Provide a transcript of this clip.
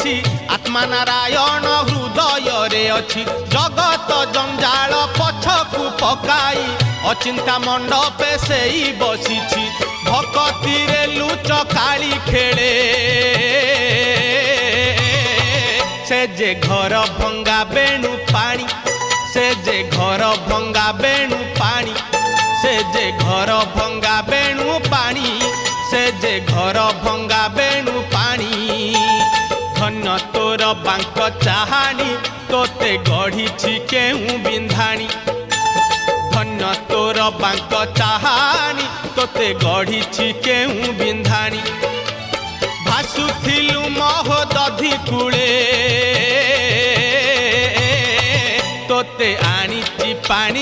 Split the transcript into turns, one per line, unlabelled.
बसिछि आत्मा नारायण हृदय रे अछि जगत जंजाल पछकु पकाई अचिंता मंडपे सेई बसिछि भक्ति रे लुच काली खेले से जे घर भंगा बेणु पानी से जे घर भंगा बेणु पानी से जे घर भंगा बेणु पानी से जे घर भंगा बेणु पानी धन्य तोर बांक चाहानी तोते गढ़ी केहू बिंधाणी धन्य तोर बांक चाहानी तोते गढ़ी केहू बिंधाणी भासुथिलु महोदधि कूले तोते आनीची पानी।